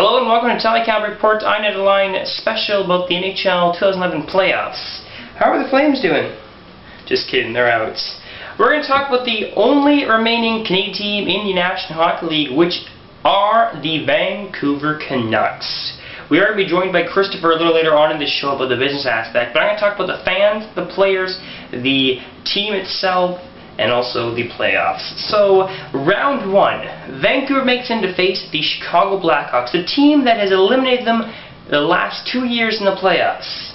Hello and welcome to Tali Campbell Report INET Special about the NHL 2011 playoffs. How are the Flames doing? Just kidding, they're out. We're going to talk about the only remaining Canadian team in the National Hockey League, which are the Vancouver Canucks. We are going to be joined by Christopher a little later on in this show about the business aspect, but I'm going to talk about the fans, the players, the team itself, and also the playoffs. So, round one, Vancouver makes in to face the Chicago Blackhawks, the team that has eliminated them the last 2 years in the playoffs.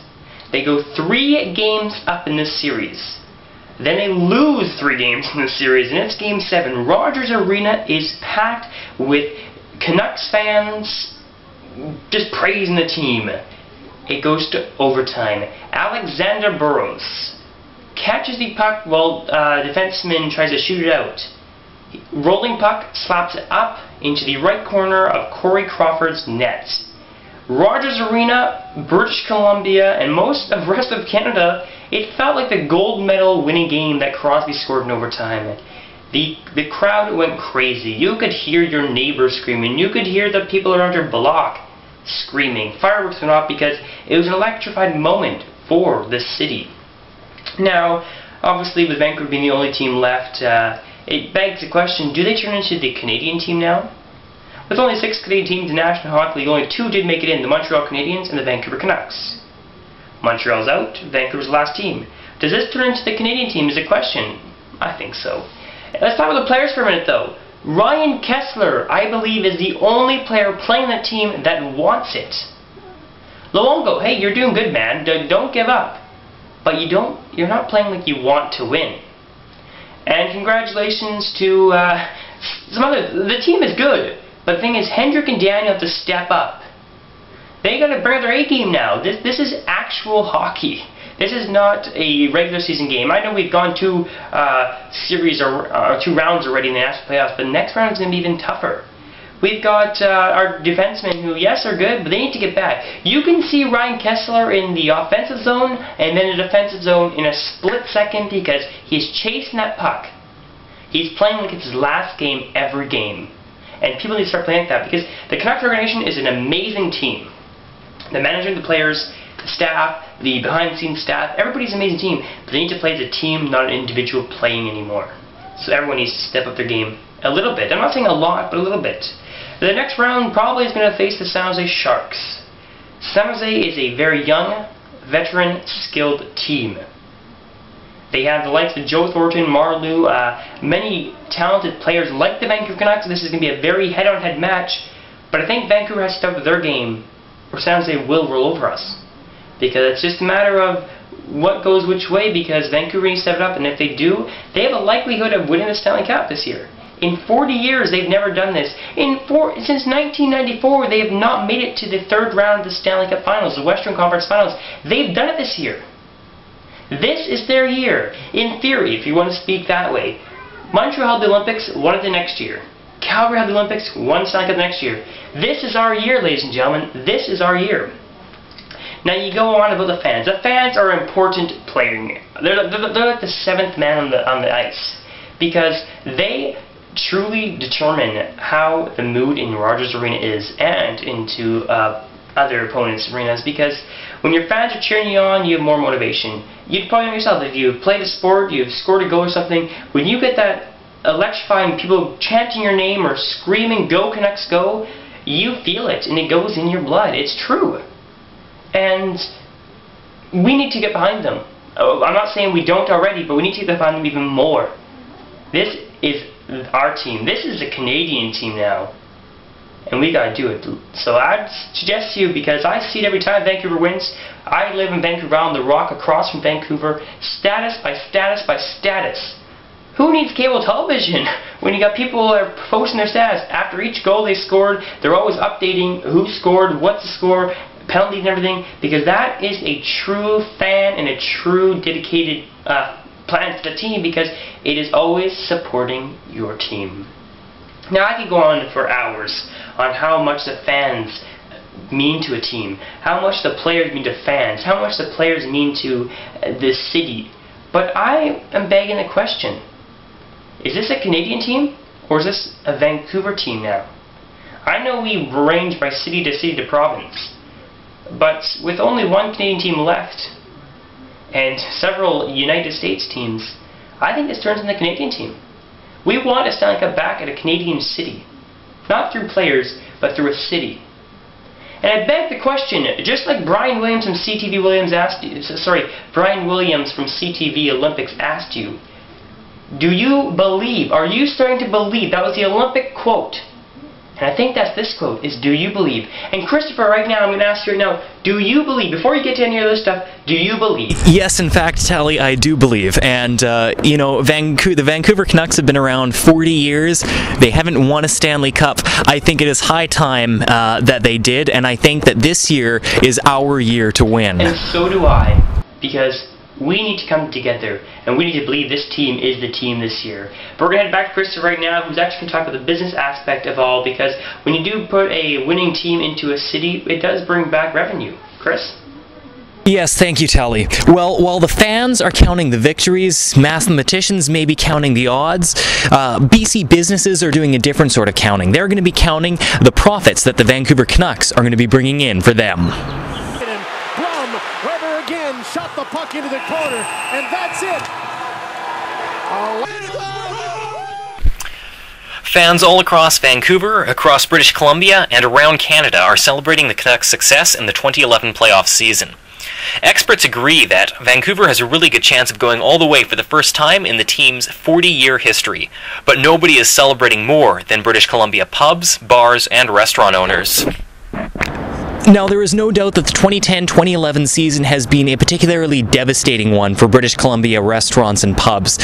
They go 3 games up in this series. Then they lose 3 games in this series, and it's Game 7. Rogers Arena is packed with Canucks fans just praising the team. It goes to overtime. Alexander Burrows catches the puck while defenseman tries to shoot it out. Rolling puck slaps it up into the right corner of Corey Crawford's net. Rogers Arena, British Columbia, and most of the rest of Canada, it felt like the gold medal winning game that Crosby scored in overtime. The crowd went crazy. You could hear your neighbors screaming. You could hear the people around your block screaming. Fireworks went off because it was an electrified moment for the city. Now, obviously, with Vancouver being the only team left, it begs the question, do they turn into the Canadian team now? With only 6 Canadian teams in the National Hockey League, only 2 did make it in, the Montreal Canadiens and the Vancouver Canucks. Montreal's out, Vancouver's the last team. Does this turn into the Canadian team is a question? I think so. Let's talk about the players for a minute, though. Ryan Kesler, I believe, is the only player playing that team that wants it. Luongo, hey, you're doing good, man. Don't give up. But you're not playing like you want to win. And congratulations to the team is good, but the thing is, Hendrick and Daniel have to step up. They got to bring their A game now. This is actual hockey. This is not a regular season game. I know we've gone 2 series or 2 rounds already in the national playoffs, but the next round is going to be even tougher. We've got our defensemen who, yes, are good, but they need to get back. You can see Ryan Kesler in the offensive zone and then the defensive zone in a split second because he's chasing that puck. He's playing like it's his last game every game. And people need to start playing like that because the Canucks organization is an amazing team. The manager, the players, the staff, the behind-the-scenes staff, everybody's an amazing team, but they need to play as a team, not an individual playing anymore. So everyone needs to step up their game a little bit. I'm not saying a lot, but a little bit. The next round probably is going to face the San Jose Sharks. San Jose is a very young, veteran, skilled team. They have the likes of Joe Thornton, Marleau, many talented players like the Vancouver Canucks. This is going to be a very head-on-head match, but I think Vancouver has to step up their game, or San Jose will roll over us. Because it's just a matter of what goes which way, because Vancouver needs to step it up, and if they do, they have a likelihood of winning the Stanley Cup this year. In 40 years, they've never done this. Since 1994, they have not made it to the 3rd round of the Stanley Cup Finals, the Western Conference Finals. They've done it this year. This is their year. In theory, if you want to speak that way. Montreal had the Olympics, won it the next year. Calgary had the Olympics, won the Stanley Cup the next year. This is our year, ladies and gentlemen. This is our year. Now you go on about the fans. The fans are important playing. They're like the 7th man on the ice because they truly determine how the mood in Rogers Arena is and into other opponents' arenas, because when your fans are cheering you on, you have more motivation. You'd probably know yourself, if you've played a sport, you've scored a goal or something, when you get that electrifying people chanting your name or screaming, "Go Canucks, go," you feel it and it goes in your blood. It's true. And we need to get behind them. I'm not saying we don't already, but we need to get behind them even more. This is our team. This is a Canadian team now. And we gotta do it. So I'd suggest to you, because I see it every time Vancouver wins. I live in Vancouver on the rock across from Vancouver. Status by status by status. Who needs cable television when you got people that are posting their status? After each goal they scored, they're always updating who scored, what's the score, penalties and everything, because that is a true fan and a true dedicated plan to the team, because it is always supporting your team. Now I could go on for hours on how much the fans mean to a team, how much the players mean to fans, how much the players mean to the city, but I am begging the question, is this a Canadian team or is this a Vancouver team now? I know we range by city to province, but with only one Canadian team left and several United States teams, I think this turns into the Canadian team. We want a Stanley Cup back at a Canadian city. Not through players, but through a city. And I beg the question, just like Brian Williams from CTV Olympics asked you, do you believe, are you starting to believe, that was the Olympic quote, and I think that's this quote, is do you believe? And Christopher, right now, I'm going to ask you right now, do you believe, before you get to any of this stuff, do you believe? Yes, in fact, Tali, I do believe. And, you know, the Vancouver Canucks have been around 40 years. They haven't won a Stanley Cup. I think it is high time that they did, and I think that this year is our year to win. And so do I, because we need to come together, and we need to believe this team is the team this year. But we're going to head back to Christopher right now, who's actually going to talk about the business aspect of all, because when you do put a winning team into a city, it does bring back revenue. Chris? Yes, thank you, Tali. Well, while the fans are counting the victories, mathematicians may be counting the odds, BC businesses are doing a different sort of counting. They're going to be counting the profits that the Vancouver Canucks are going to be bringing in for them. Again, shot the puck into the corner, and that's it. Fans all across Vancouver, across British Columbia, and around Canada are celebrating the Canucks' success in the 2011 playoff season. Experts agree that Vancouver has a really good chance of going all the way for the first time in the team's 40-year history, but nobody is celebrating more than British Columbia pubs, bars, and restaurant owners. Now, there is no doubt that the 2010-2011 season has been a particularly devastating one for British Columbia restaurants and pubs.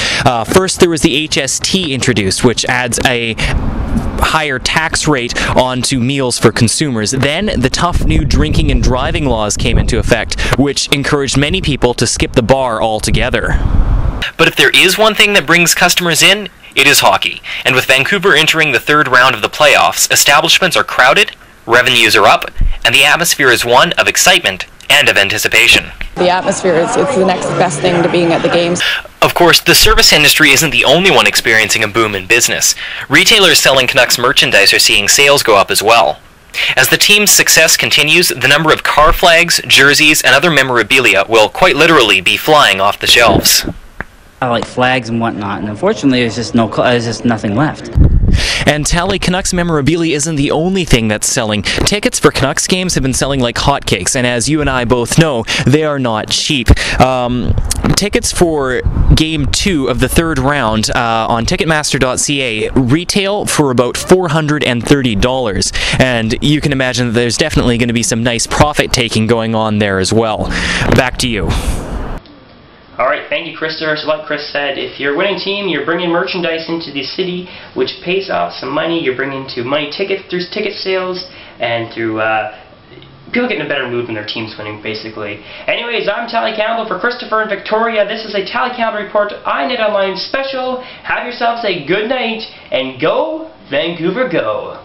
First, there was the HST introduced, which adds a higher tax rate onto meals for consumers. Then, the tough new drinking and driving laws came into effect, which encouraged many people to skip the bar altogether. But if there is one thing that brings customers in, it is hockey. And with Vancouver entering the third round of the playoffs, establishments are crowded, revenues are up, and the atmosphere is one of excitement and of anticipation. The atmosphere is the next best thing to being at the games. Of course, the service industry isn't the only one experiencing a boom in business. Retailers selling Canucks merchandise are seeing sales go up as well. As the team's success continues, the number of car flags, jerseys, and other memorabilia will quite literally be flying off the shelves. I like flags and whatnot, and unfortunately there's just nothing left. And Tali, Canucks memorabilia isn't the only thing that's selling. Tickets for Canucks games have been selling like hotcakes, and as you and I both know, they are not cheap. Tickets for Game 2 of the third round on Ticketmaster.ca retail for about $430, and you can imagine that there's definitely going to be some nice profit-taking going on there as well. Back to you. Alright, thank you, Christopher. So like Chris said, if you're a winning team, you're bringing merchandise into the city, which pays off some money. You're bringing tickets through ticket sales and through people getting a better mood when their team's winning, basically. Anyways, I'm Tali Campbell for Christopher and Victoria. This is a Tali Campbell Report INET Online special. Have yourselves a good night, and go Vancouver, go!